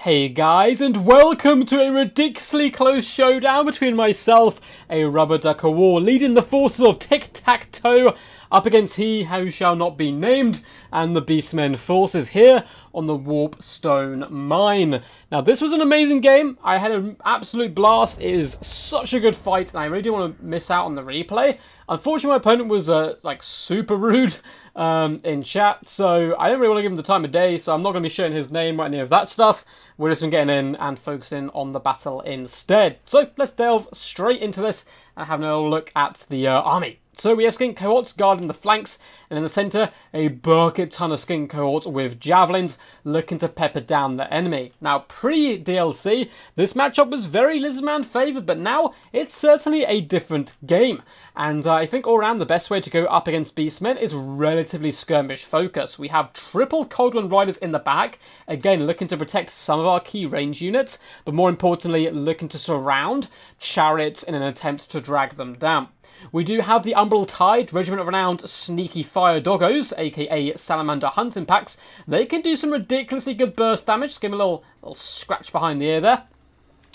Hey guys, and welcome to a ridiculously close showdown between myself, a rubber duck of war, leading the forces of Tic-Tac-Toe up against he who shall not be named, and the Beastmen forces here on the Warpstone Mine. Now, this was an amazing game. I had an absolute blast. It is such a good fight, and I really didn't want to miss out on the replay. Unfortunately, my opponent was like super rude in chat, so I didn't really want to give him the time of day, so I'm not going to be showing his name or any of that stuff. We're just been getting in and focusing on the battle instead. So let's delve straight into this and have a little look at the army. So we have skink cohorts guarding the flanks, and in the centre, a bucket ton of skink cohorts with javelins looking to pepper down the enemy. Now, pre-DLC, this matchup was very Lizardman favoured, but now it's certainly a different game. And I think all around the best way to go up against Beastmen is relatively skirmish focus. We have triple Cold One Riders in the back, again looking to protect some of our key range units, but more importantly looking to surround chariots in an attempt to drag them down. We do have the Umbral Tide, Regiment of Renowned Sneaky Fire Doggos, aka Salamander Hunting Packs. They can do some ridiculously good burst damage. Just give them a little scratch behind the ear there.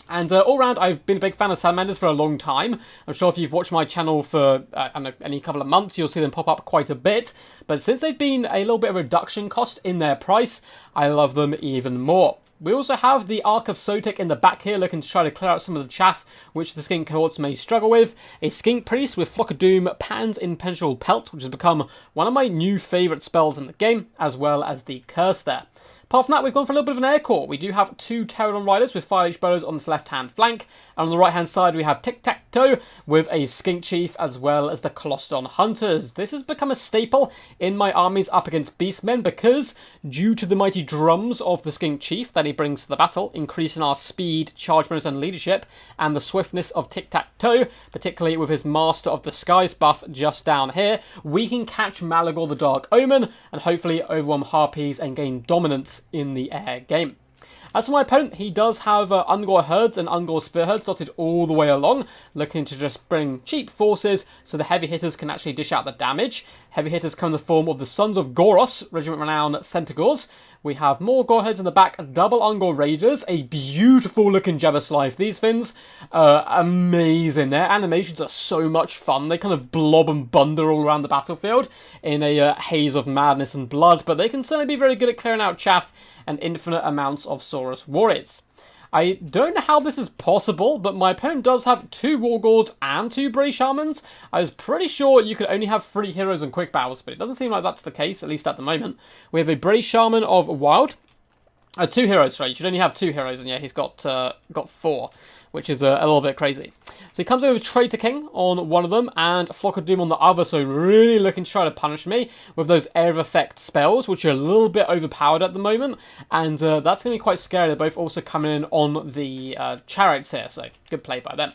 And all round, I've been a big fan of salamanders for a long time. I'm sure if you've watched my channel for I don't know, any couple of months, you'll see them pop up quite a bit. But since they've been a little bit of a reduction cost in their price, I love them even more. We also have the Ark of Sotek in the back here, looking to try to clear out some of the chaff which the skink cohorts may struggle with. A skink priest with Flock of Doom, Pan's Impenetrable Pelt, which has become one of my new favourite spells in the game, as well as the curse there. Apart from that, we've gone for a little bit of an air core. We do have two Pterodon Riders with Fire Leech Bows on this left-hand flank. And on the right-hand side, we have Tic-Tac-Toe with a Skink Chief, as well as the Colostodon Hunters. This has become a staple in my armies up against Beastmen because, due to the mighty drums of the Skink Chief that he brings to the battle, increasing our speed, charge bonus and leadership, and the swiftness of Tic-Tac-Toe, particularly with his Master of the Skies buff just down here, we can catch Malagor the Dark Omen, and hopefully overwhelm Harpies and gain dominance in the air game. As for my opponent, he does have Ungor Herds and Ungor Spear Herds dotted all the way along, looking to just bring cheap forces so the heavy hitters can actually dish out the damage. Heavy hitters come in the form of the Sons of Goros, Regiment Renowned Centaurs. We have more Gore Heads in the back, double Ungor Raiders, a beautiful looking Jabberslife. These fins are amazing. Their animations are so much fun. They kind of blob and bunder all around the battlefield in a haze of madness and blood, but they can certainly be very good at clearing out chaff and infinite amounts of Saurus Warriors. I don't know how this is possible, but my opponent does have two Wargors and two Bray Shamans. I was pretty sure you could only have 3 heroes and quick battles, but it doesn't seem like that's the case, at least at the moment. We have a Bray Shaman of Wild. 2 heroes, sorry. You should only have 2 heroes, and yeah, he's got 4, which is a little bit crazy. So he comes over with Traitor King on one of them and Flock of Doom on the other, so really looking to try to punish me with those Air of Effect spells, which are a little bit overpowered at the moment, and that's going to be quite scary. They're both also coming in on the chariots here, so good play by them.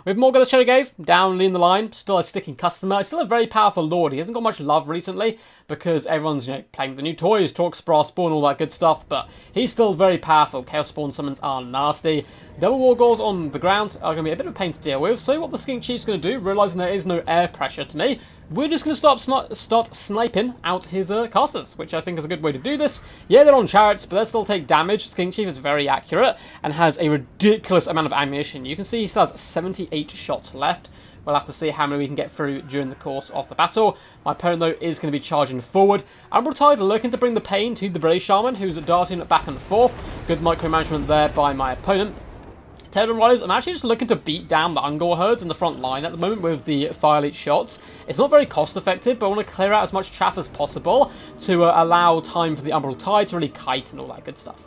We have Morgan the Shadow Gave, down leading the line, still a sticking customer. He's still a very powerful lord. He hasn't got much love recently because everyone's playing with the new toys, Torque Brass Spawn, all that good stuff, but he's still very powerful. Chaos Spawn summons are nasty. Double Wargors on the ground are going to be a bit of a pain to deal with, so what the Skink Chief's going to do, realising there is no air pressure to me, we're just going to start sniping out his casters, which I think is a good way to do this. Yeah, they're on chariots, but they still take damage. Skink Chief is very accurate and has a ridiculous amount of ammunition. You can see he still has 78 shots left. We'll have to see how many we can get through during the course of the battle. My opponent, though, is going to be charging forward. Umbral Tide looking to bring the pain to the Bray Shaman, who's darting back and forth. Good micromanagement there by my opponent. Pterodon Riders, I'm actually just looking to beat down the Ungor Herds in the front line at the moment with the Fire Leech shots. It's not very cost effective, but I want to clear out as much chaff as possible to allow time for the Umbral Tide to really kite and all that good stuff.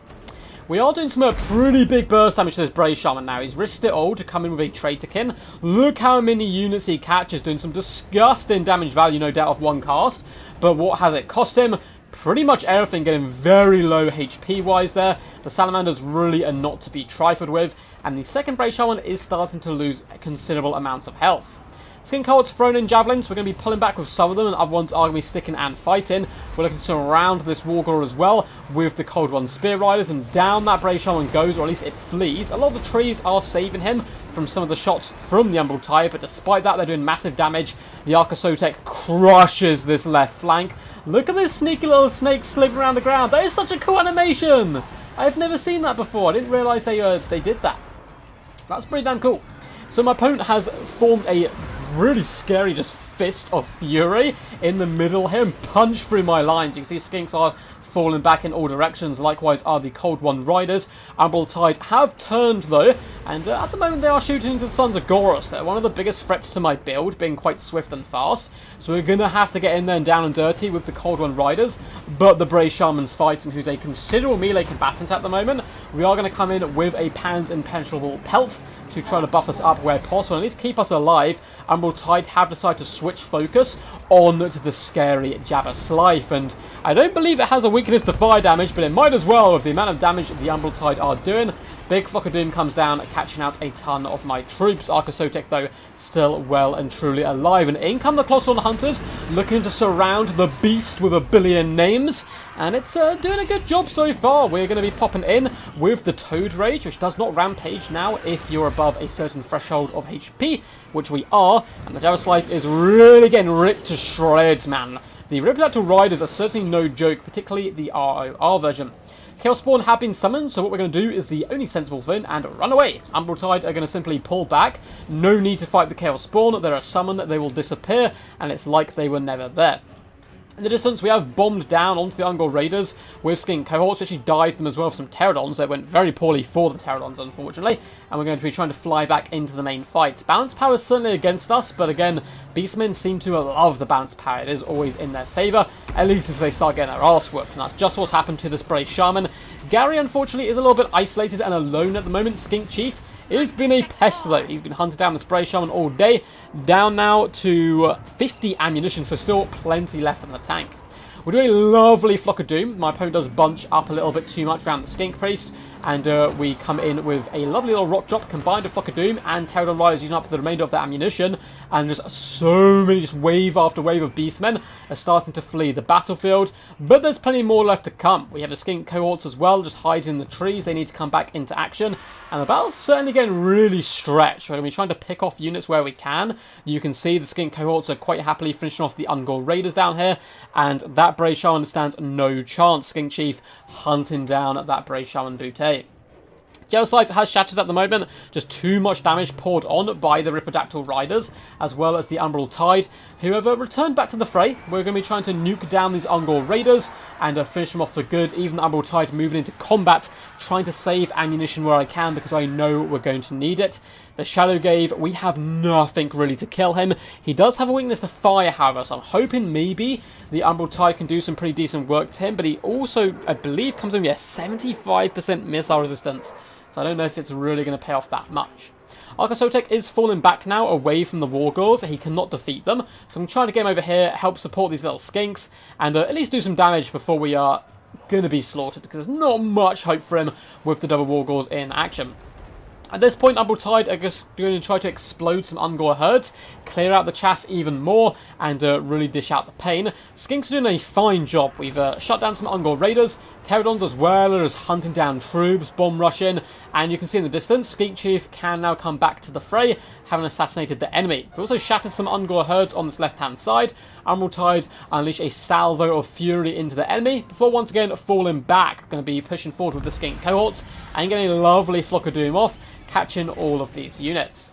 We are doing some pretty big burst damage to this Bray Shaman now. He's risked it all to come in with a Traitor Kin. Look how many units he catches, doing some disgusting damage value, no doubt, off one cast. But what has it cost him? Pretty much everything, getting very low HP wise there. The Salamanders really are not to be trifled with, and the second Bray Shaman is starting to lose considerable amounts of health. Skink Cohorts thrown in javelins. We're going to be pulling back with some of them, and other ones are going to be sticking and fighting. We're looking to surround this Wargor as well with the Cold One Spear Riders, and down that Bray Shaman goes, or at least it flees. A lot of the trees are saving him from some of the shots from the Umbral Tide, but despite that, they're doing massive damage. The Ark of Sotek crushes this left flank. Look at this sneaky little snake slipping around the ground. That is such a cool animation. I've never seen that before. I didn't realise they did that. That's pretty damn cool. So my opponent has formed a really scary just fist of fury in the middle here and punched through my lines. You can see skinks are falling back in all directions. Likewise are the Cold One Riders. Umbral Tide have turned though, and at the moment they are shooting into the Sons of Goros. They're one of the biggest threats to my build, being quite swift and fast. So we're going to have to get in there and down and dirty with the Cold One Riders. But the Brave Shaman's fighting, who's a considerable melee combatant at the moment. We are going to come in with a Pan's Impenetrable Pelt to try to buff us up where possible, and at least keep us alive. Umbral Tide have decided to switch focus on to the scary Jabba Slife, and I don't believe it has a weakness to fire damage, but it might as well with the amount of damage the Umbral Tide are doing. Big Flock of Doom comes down, catching out a ton of my troops. Arcosotek, though, still well and truly alive. And in come the Colossal Hunters, looking to surround the beast with a billion names. And it's doing a good job so far. We're going to be popping in with the Toad Rage, which does not rampage now if you're above a certain threshold of HP, which we are. And the Jabba Slife is really getting ripped to shreds, man. The Riptidactyl Riders are certainly no joke, particularly the ROR version. Chaos Spawn have been summoned, so what we're going to do is the only sensible thing, and run away. Umbral Tide are going to simply pull back. No need to fight the Chaos Spawn. They're a summon, they will disappear, and it's like they were never there. In the distance, we have bombed down onto the Ungol Raiders with Skink Cohorts, which actually dived them as well with some Pterodons. That went very poorly for the Pterodons, unfortunately, and we're going to be trying to fly back into the main fight. Balance power is certainly against us, but again, Beastmen seem to love the balance power. It is always in their favour, at least if they start getting their arse whooped, and that's just what's happened to this Brave Shaman. Gary, unfortunately, is a little bit isolated and alone at the moment. Skink Chief has been a pest, though. He's been hunted down this Brave Shaman all day. Down now to 50 ammunition, so still plenty left in the tank. We're doing a lovely Flock of Doom. My opponent does bunch up a little bit too much around the Skink Priest, and we come in with a lovely little Rock Drop combined with Flock of Doom and Pterodon Riders using up the remainder of their ammunition, and just so many, just wave after wave of Beastmen are starting to flee the battlefield, but there's plenty more left to come. We have the Skink Cohorts as well, just hiding in the trees. They need to come back into action, and the battle's certainly getting really stretched. We're trying to pick off units where we can. You can see the Skink Cohorts are quite happily finishing off the Ungol Raiders down here, and that Brave Shaman stands no chance. Skink Chief hunting down that Brave Shaman Butte. Jabba Slife has shattered at the moment, just too much damage poured on by the Riptidactyl Riders, as well as the Umbral Tide, who have returned back to the fray. We're going to be trying to nuke down these Ungol Raiders and finish them off for good. Even the Umbral Tide moving into combat, trying to save ammunition where I can, because I know we're going to need it. The Shadow Gave, we have nothing really to kill him. He does have a weakness to fire, however, so I'm hoping maybe the Umbral Tide can do some pretty decent work to him, but he also, I believe, comes in with 75% missile resistance. So I don't know if it's really going to pay off that much. Arcosotek is falling back now away from the Wargors. He cannot defeat them. So I'm trying to get him over here, help support these little skinks, and at least do some damage before we are going to be slaughtered, because there's not much hope for him with the double Wargors in action. At this point, Umbral Tide are just going to try to explode some Ungor herds, clear out the chaff even more, and really dish out the pain. Skinks are doing a fine job. We've shut down some Ungor Raiders, Pterodons as well as hunting down troops, bomb rushing, and you can see in the distance, Skink Chief can now come back to the fray, having assassinated the enemy. We've also shattered some Ungor herds on this left-hand side. Umbral Tide unleash a salvo of fury into the enemy, before once again falling back. Going to be pushing forward with the Skink Cohorts, and getting a lovely Flock of Doom off, catching all of these units.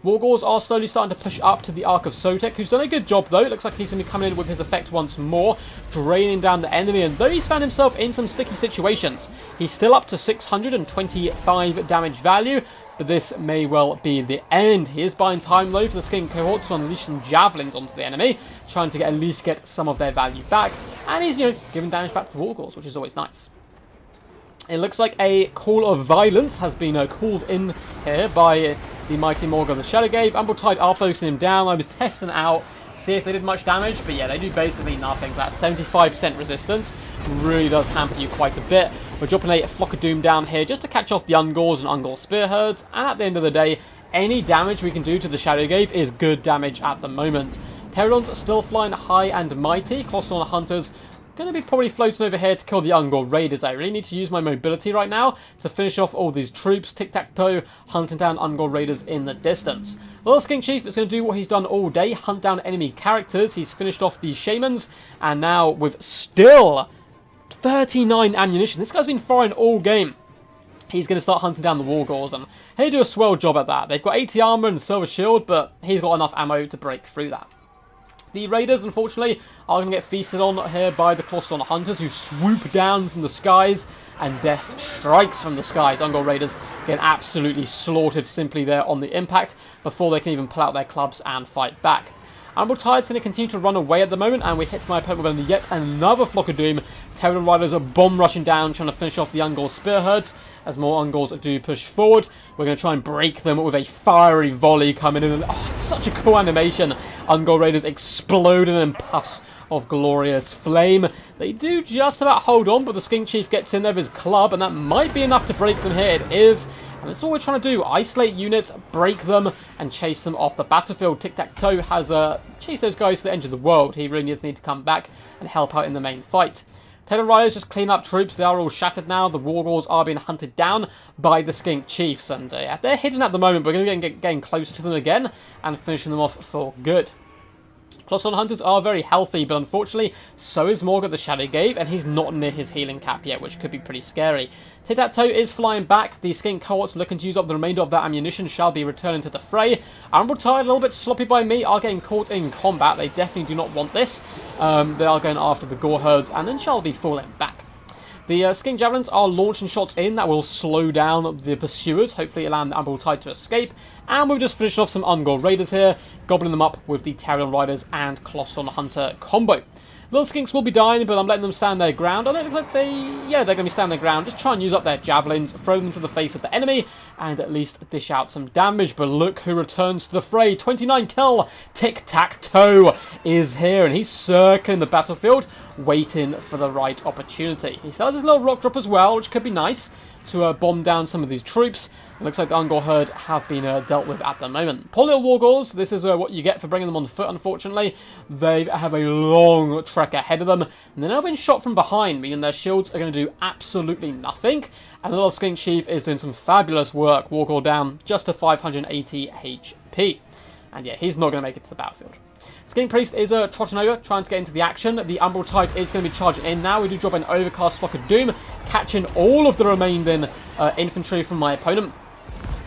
Wargors are slowly starting to push up to the Ark of Sotek, who's done a good job though. It looks like he's going to be coming in with his effect once more, draining down the enemy, and though he's found himself in some sticky situations, he's still up to 625 damage value, but this may well be the end. He is buying time though for the Skink Cohort to unleash some javelins onto the enemy, trying to at least get some of their value back, and he's, giving damage back to the Wargors, which is always nice. It looks like a call of violence has been called in here by the mighty Morg of the Shadow Gave. Umbral Tide are focusing him down. I was testing out, see if they did much damage, but yeah, they do basically nothing. So that 75% resistance really does hamper you quite a bit. We're dropping a Flock of Doom down here just to catch off the Ungors and Ungor Spear Herds, and at the end of the day, any damage we can do to the Shadow Gave is good damage at the moment. Pterodons are still flying high and mighty. Colossal Hunters going to be probably floating over here to kill the Ungor Raiders. I really need to use my mobility right now to finish off all these troops, tic-tac-toe, hunting down Ungor Raiders in the distance. Little Skink Chief is going to do what he's done all day, hunt down enemy characters. He's finished off the Shamans, and now with still 39 ammunition. This guy's been firing all game. He's going to start hunting down the Wargors, and he'll do a swell job at that. They've got 80 armor and silver shield, but he's got enough ammo to break through that. The Raiders, unfortunately, are going to get feasted on here by the Colossus Hunters, who swoop down from the skies, and death strikes from the skies. Ungol Raiders get absolutely slaughtered simply there on the impact before they can even pull out their clubs and fight back. Umbral Tide's going to continue to run away at the moment, and we hit my opponent with yet another Flock of Doom. Pterodon Riders are bomb rushing down, trying to finish off the Ungol spear herds. As more Ungols do push forward, we're going to try and break them with a fiery volley coming in. And, oh, it's such a cool animation. Ungol Raiders exploding in puffs of glorious flame. They do just about hold on, but the Skink Chief gets in there with his club, and that might be enough to break them here. It is. And that's all we're trying to do. Isolate units, break them, and chase them off the battlefield. Tic-Tac-Toe has chased those guys to the edge of the world. He really does need to come back and help out in the main fight. Pterodon Riders just clean up troops. They are all shattered now. The Wargors are being hunted down by the Skink Chiefs. And yeah, they're hidden at the moment. We're going to be getting closer to them again and finishing them off for good. Colossus Hunters are very healthy, but unfortunately, so is Morg at the Shadow Gave, and he's not near his healing cap yet, which could be pretty scary. Tic-Tac-Toe is flying back. The Skink cohorts looking to use up the remainder of that ammunition shall be returning to the fray. Umbral Tide, a little bit sloppy by me, are getting caught in combat. They definitely do not want this. They are going after the Gore herds, and then shall be falling back. The Skink Javelins are launching shots in that will slow down the pursuers, hopefully allowing the Umbral Tide to escape. And we've just finished off some Ungol Raiders here, gobbling them up with the Pterodon Riders and Colossus Hunter combo. Little Skinks will be dying, but I'm letting them stand their ground. And it looks like they're going to be standing their ground. Just try and use up their javelins, throw them to the face of the enemy, and at least dish out some damage. But look who returns to the fray. 29 kill. Tic-Tac-Toe is here, and he's circling the battlefield, waiting for the right opportunity. He still has his little rock drop as well, which could be nice to bomb down some of these troops. It looks like the Ungol herd have been dealt with at the moment. Poor little Wargors, this is what you get for bringing them on foot, unfortunately. They have a long trek ahead of them, and they're now being shot from behind, meaning their shields are going to do absolutely nothing. And the little Skink Chief is doing some fabulous work. Wargor down just to 580 HP. And yeah, he's not going to make it to the battlefield. Skink Priest is trotting over, trying to get into the action. The Umbral Tide is going to be charging in now. We do drop an Overcast Flock of Doom, catching all of the remaining infantry from my opponent.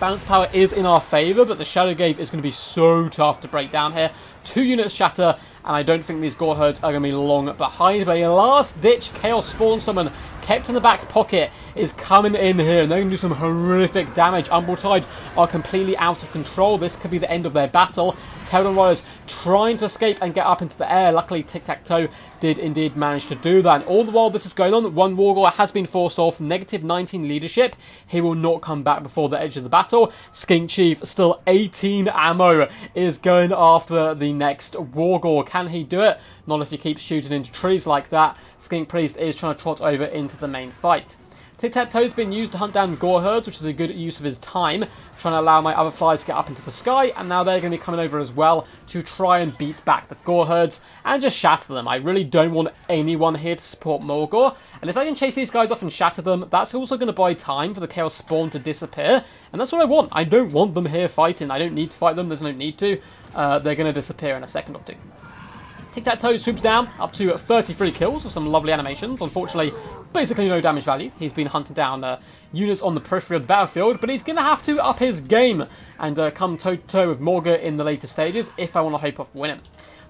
Balance power is in our favour, but the Shadow Gave is going to be so tough to break down here. 2 units shatter, and I don't think these Gore herds are going to be long behind. But a last-ditch Chaos Spawn Summon kept in the back pocket is coming in here, and they're going to do some horrific damage. Umbral Tide are completely out of control. This could be the end of their battle. Pterodon Riders trying to escape and get up into the air. Luckily, Tic-Tac-Toe did indeed manage to do that. And all the while this is going on, one Wargor has been forced off. Negative 19 leadership. He will not come back before the edge of the battle. Skink Chief, still 18 ammo, is going after the next Wargor. Can he do it? Not if he keeps shooting into trees like that. Skink Priest is trying to trot over into the main fight. Tic-Tac-Toe's been used to hunt down Gore herds, which is a good use of his time, trying to allow my other flies to get up into the sky, and now they're going to be coming over as well to try and beat back the Gore herds and just shatter them. I really don't want anyone here to support Morgor, and if I can chase these guys off and shatter them, that's also going to buy time for the Chaos Spawn to disappear, and that's what I want. I don't want them here fighting. I don't need to fight them. There's no need to. They're going to disappear in a second or two. Tic-Tac-Toe swoops down up to 33 kills with some lovely animations. Unfortunately, basically no damage value. He's been hunting down units on the periphery of the battlefield, but he's going to have to up his game and come toe-to-toe with Morgor in the later stages if I want to hope of winning.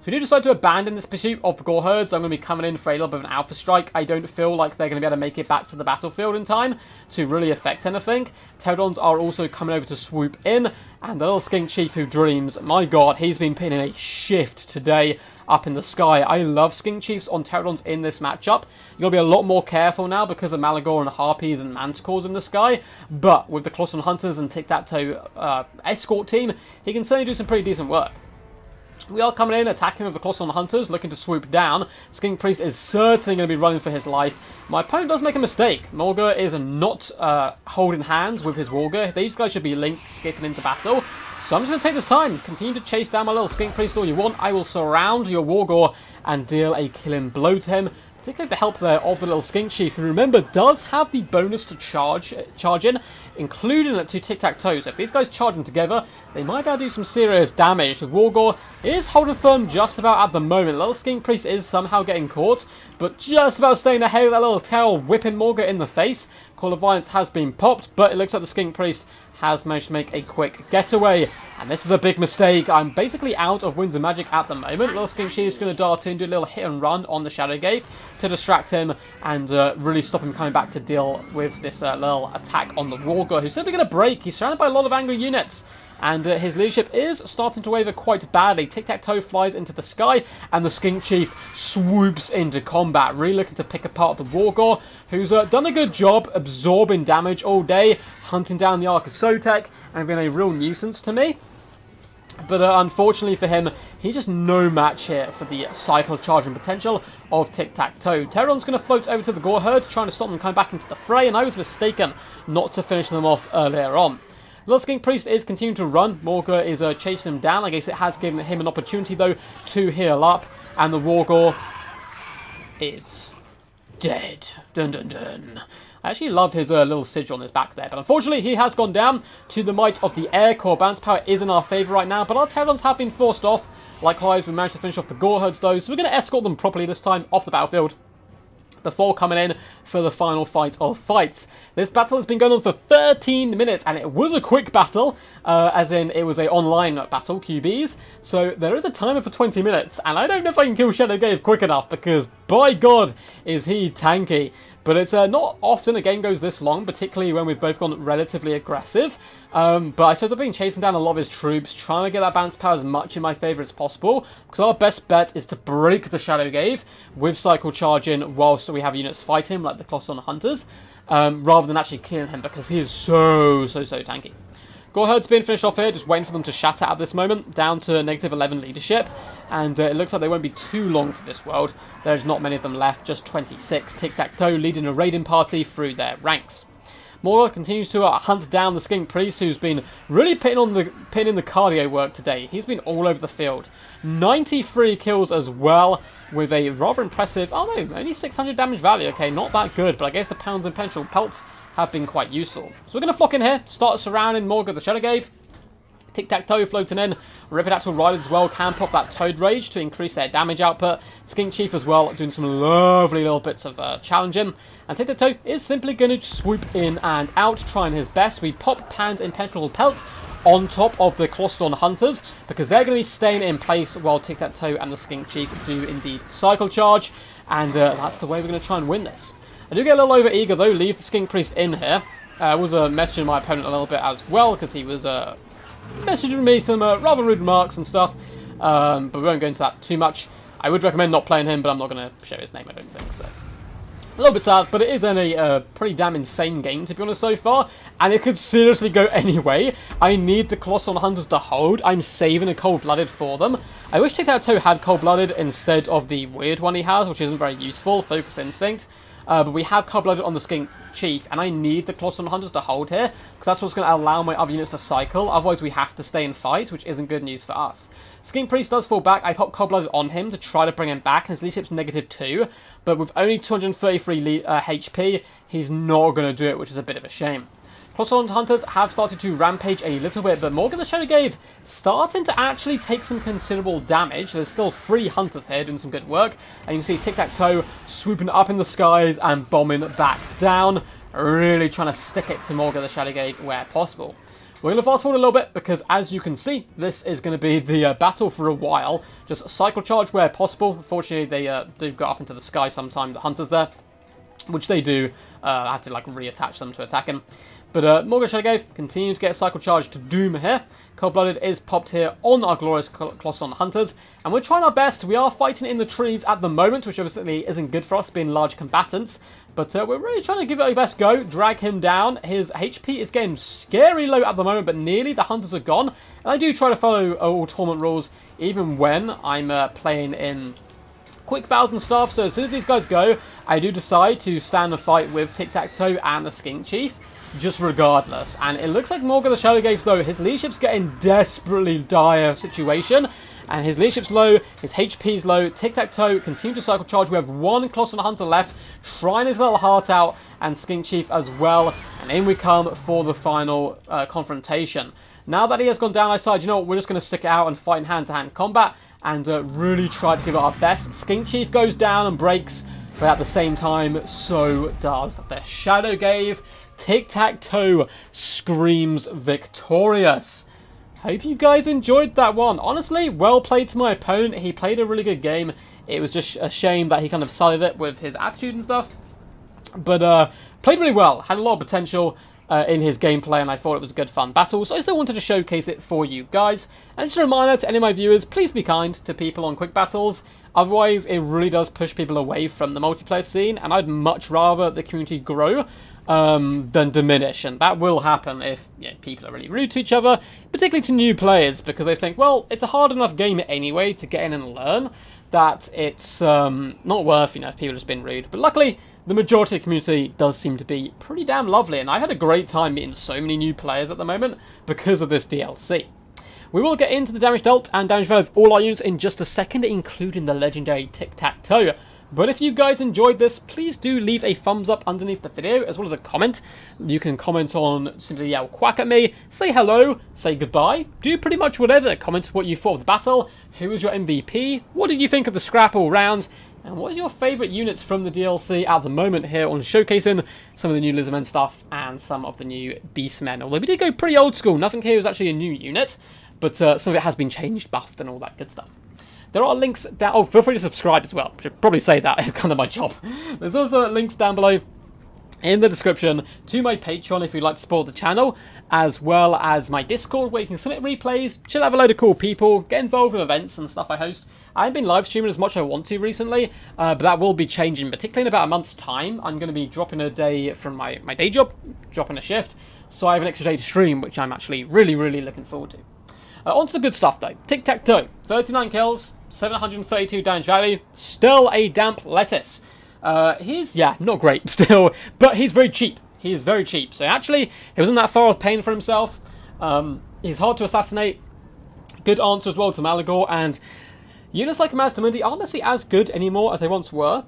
So we do decide to abandon this pursuit of the Gore herds. I'm going to be coming in for a little bit of an alpha strike. I don't feel like they're going to be able to make it back to the battlefield in time to really affect anything. Pterodons are also coming over to swoop in, and the little Skink Chief who dreams, my god, he's been putting in a shift today up in the sky. I love Skink Chiefs on Pterodons in this matchup. You've got to be a lot more careful now because of Malagor and Harpies and Manticores in the sky, but with the Colossus Hunters and Tic-Tac-Toe escort team, he can certainly do some pretty decent work. We are coming in, attacking with the Colossus Hunters, looking to swoop down. Skink Priest is certainly going to be running for his life. My opponent does make a mistake. Morgor is not holding hands with his Wargor. These guys should be linked, skipping into battle. So I'm just going to take this time, continue to chase down my little Skink Priest all you want. I will surround your Wargor and deal a killing blow to him. particularly with the help there of the little Skink Chief, who, remember, does have the bonus to charge in, including it to Tic-Tac-Toe. So if these guys charge in together, they might be able to do some serious damage. The Wargore is holding firm just about at the moment. Little Skink Priest is somehow getting caught, but just about staying ahead of that little tail, whipping Morga in the face. Call of Violence has been popped, but it looks like the Skink Priest has managed to make a quick getaway. And this is a big mistake. I'm basically out of Winds of Magic at the moment. Little Skink Chief's going to dart in, do a little hit and run on the Shadow Gate to distract him and really stop him coming back to deal with this little attack on the Wargore, who's simply going to break. He's surrounded by a lot of angry units, and his leadership is starting to waver quite badly. Tic-Tac-Toe flies into the sky, and the Skink Chief swoops into combat, really looking to pick apart the Wargore, who's done a good job absorbing damage all day, hunting down the Ark of Sotek, and been a real nuisance to me. But unfortunately for him, he's just no match here for the cycle charging potential of Tic-Tac-Toe. Terron's going to float over to the Gore Herd, trying to stop them coming back into the fray, and I was mistaken not to finish them off earlier on. Little Skink Priest is continuing to run. Morga is chasing him down. I guess it has given him an opportunity, though, to heal up. And the Wargore is dead. Dun dun dun. I actually love his little sigil on his back there. But unfortunately, he has gone down to the might of the air core. Bounce power is in our favour right now. But our Terrans have been forced off. Likewise, we managed to finish off the Gore Herds, though. So we're going to escort them properly this time off the battlefield before coming in for the final fight of fights. This battle has been going on for 13 minutes, and it was a quick battle, as in it was a online battle, QBs, so there is a timer for 20 minutes, and I don't know if I can kill Shadow Gave quick enough, because by God, is he tanky. But it's not often a game goes this long, particularly when we've both gone relatively aggressive. But I suppose I've been chasing down a lot of his troops, trying to get that bounce power as much in my favour as possible, because our best bet is to break the Shadow Gave with cycle charging whilst we have units fight him, like the Closson Hunters, rather than actually killing him, because he is so tanky. Gore Herd's been finished off here, just waiting for them to shatter at this moment, down to -11 leadership, and it looks like they won't be too long for this world. There's not many of them left, just 26. Tic-Tac-Toe leading a raiding party through their ranks. Morga continues to hunt down the Skink Priest, who's been really putting in the cardio work today. He's been all over the field. 93 kills as well, with a rather impressive, oh no, only 600 damage value. Okay, not that good, but I guess the pounds and pencil pelts have been quite useful. So we're going to flock in here, start surrounding Morga the Shadow Gave. Tic-Tac-Toe floating in. Ripidactyl Riders as well can pop that Toad Rage to increase their damage output. Skink Chief as well doing some lovely little bits of challenging. And Tic-Tac-Toe is simply going to swoop in and out, trying his best. We pop Pan's Impenetrable Pelt on top of the Closton Hunters, because they're going to be staying in place while Tic-Tac-Toe and the Skink Chief do indeed cycle charge. And that's the way we're going to try and win this. I do get a little over eager though, leave the Skink Priest in here. I was messaging my opponent a little bit as well, because he was messaging me some rather rude remarks and stuff, but we won't go into that too much. I would recommend not playing him, but I'm not going to share his name, I don't think, so. A little bit sad, but it is a pretty damn insane game, to be honest, so far, and it could seriously go anyway. I need the Closson Hunters to hold. I'm saving a Cold-Blooded for them. I wish Tic-Tac-Toe had Cold-Blooded instead of the weird one he has, which isn't very useful, Focus Instinct. But we have Cold-Blooded on the Skink Chief, and I need the Closson Hunters to hold here, because that's what's going to allow my other units to cycle. Otherwise, we have to stay and fight, which isn't good news for us. Skink Priest does fall back. I pop Cold-Blooded on him to try to bring him back. His leadership's -2, but with only 233 HP, he's not going to do it, which is a bit of a shame. Closson Hunters have started to rampage a little bit, but Morga the Shadow Gave starting to actually take some considerable damage. There's still 3 Hunters here doing some good work, and you can see Tic-Tac-Toe swooping up in the skies and bombing back down, really trying to stick it to Morga the Shadow Gave where possible. We're going to fast forward a little bit, because as you can see, this is going to be the battle for a while. Just cycle charge where possible. Unfortunately, they do go up into the sky sometime, the Hunters there, which they do. I have to like reattach them to attack him. But Morga Shadow Gave continue to get cycle charge to doom here. Cold-Blooded is popped here on our glorious Closson Hunters, and we're trying our best. We are fighting in the trees at the moment, which obviously isn't good for us being large combatants, but we're really trying to give it our best go, drag him down. His HP is getting scary low at the moment, but nearly the Hunters are gone, and I do try to follow all tournament rules, even when I'm playing in quick battles and stuff. So as soon as these guys go, I do decide to stand and fight with Tic-Tac-Toe and the Skink Chief. just regardless. And it looks like Morgan the Shadow Gave, though, his leadership's getting desperately dire situation. And his leadership's low, his HP's low, Tic-Tac-Toe continue to cycle charge. We have one Colossal Hunter left, trying his little heart out, and Skink Chief as well. And in we come for the final confrontation. Now that he has gone down, I decided, you know what, we're just going to stick it out and fight in hand-to-hand combat and really try to give it our best. Skink Chief goes down and breaks, but at the same time, so does the Shadow Gave. Tic-Tac-Toe screams victorious. Hope you guys enjoyed that one. Honestly, well played to my opponent. He played a really good game. It was just a shame that he kind of sullied it with his attitude and stuff. But played really well. Had a lot of potential in his gameplay, and I thought it was a good, fun battle. So I still wanted to showcase it for you guys. And just a reminder to any of my viewers, please be kind to people on quick battles. Otherwise, it really does push people away from the multiplayer scene, and I'd much rather the community grow than diminish, and that will happen if people are really rude to each other, particularly to new players, because they think, well, it's a hard enough game anyway to get in and learn that it's not worth, if people are just being rude. But luckily, the majority of the community does seem to be pretty damn lovely, and I had a great time meeting so many new players at the moment because of this DLC. We will get into the damage dealt and damage value of all our units in just a second, including the legendary Tic-Tac-Toe. But if you guys enjoyed this, please do leave a thumbs up underneath the video, as well as a comment. You can comment on, simply yell quack at me, say hello, say goodbye, do pretty much whatever. Comment what you thought of the battle, who was your MVP, what did you think of the scrap all round, and what is your favourite units from the DLC at the moment here on showcasing some of the new Lizardmen stuff and some of the new Beastmen. Although we did go pretty old school, nothing here was actually a new unit, but some of it has been changed, buffed, and all that good stuff. There are links down... Oh, feel free to subscribe as well. I should probably say that. It's kind of my job. There's also links down below in the description to my Patreon if you'd like to support the channel, as well as my Discord where you can submit replays, chill, have a load of cool people, get involved with events and stuff I host. I haven't been live streaming as much as I want to recently, but that will be changing, particularly in about a month's time. I'm going to be dropping a day from my day job, dropping a shift, so I have an extra day to stream, which I'm actually really, really looking forward to. On to the good stuff though. Tic-Tac-Toe, 39 kills, 732 damage value, still a damp lettuce. He's, not great still, but he's very cheap. He is very cheap. So actually, he wasn't that far of pain for himself. He's hard to assassinate. Good answer as well to Malagor, and units like Mazdamundi aren't necessarily as good anymore as they once were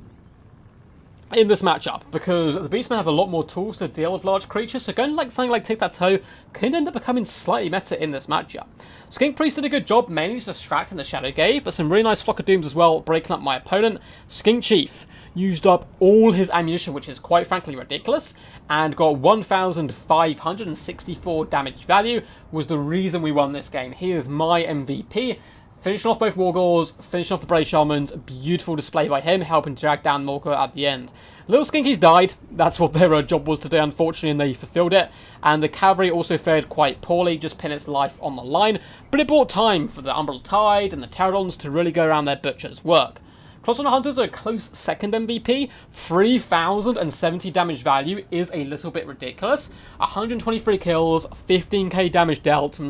in this matchup, because the Beastmen have a lot more tools to deal with large creatures, so going like something like Tic-Tac-Toe could end up becoming slightly meta in this matchup. Skink Priest did a good job, mainly just distracting the Shadow Gave, but some really nice Flock of Dooms as well, breaking up my opponent. Skink Chief used up all his ammunition, which is quite frankly ridiculous, and got 1,564 damage value, was the reason we won this game. He is my MVP. Finishing off both Wargors, finishing off the Brave Shamans, beautiful display by him, helping drag down Morgor at the end. Little Skinkies died, that's what their job was today unfortunately, and they fulfilled it. And the Cavalry also fared quite poorly, just pinning its life on the line, but it bought time for the Umbral Tide and the Pterodons to really go around their butcher's work. Colossal Hunters are a close second MVP. 3,070 damage value is a little bit ridiculous. 123 kills, 15k damage dealt.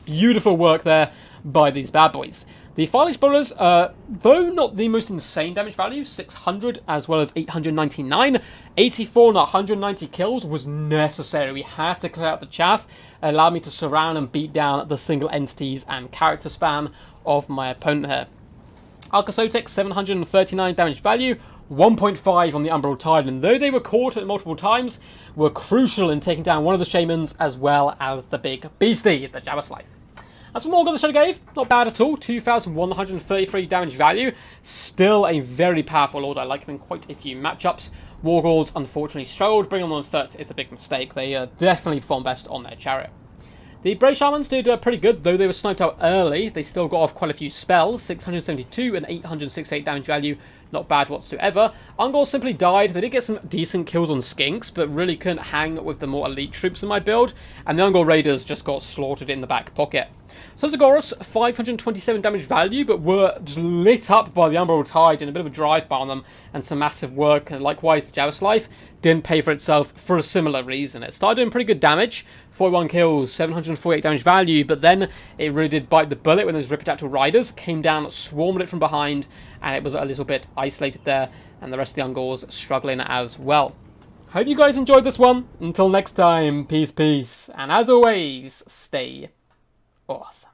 Beautiful work there by these bad boys. The Fire Explorers, though not the most insane damage value, 600 as well as 899, 84 and 190 kills was necessary. We had to clear out the chaff. It allowed me to surround and beat down the single entities and character spam of my opponent here. Arcosotic, 739 damage value, 1.5 on the Umbral Tide, and though they were caught at multiple times, were crucial in taking down one of the Shamans as well as the big beastie, the Jabberlife. As for Morgan the Shadow Gave, not bad at all, 2,133 damage value, still a very powerful lord. I like him in quite a few matchups. Wargors unfortunately struggled, bringing them on foot is a big mistake. They definitely perform best on their chariot. The Brave Shamans did pretty good, though they were sniped out early. They still got off quite a few spells, 672 and 868 damage value, not bad whatsoever. Ungors simply died. They did get some decent kills on Skinks, but really couldn't hang with the more elite troops in my build, and the Ungor Raiders just got slaughtered in the back pocket. So Zagoras, 527 damage value, but were just lit up by the Umbral Tide and a bit of a drive-by on them, and some massive work, and likewise the Jabberlife didn't pay for itself for a similar reason. It started doing pretty good damage, 41 kills, 748 damage value, but then it really did bite the bullet when those Ripidactyl Riders came down, swarmed it from behind, and it was a little bit isolated there, and the rest of the Ungors struggling as well. Hope you guys enjoyed this one. Until next time, peace, peace. And as always, stay awesome.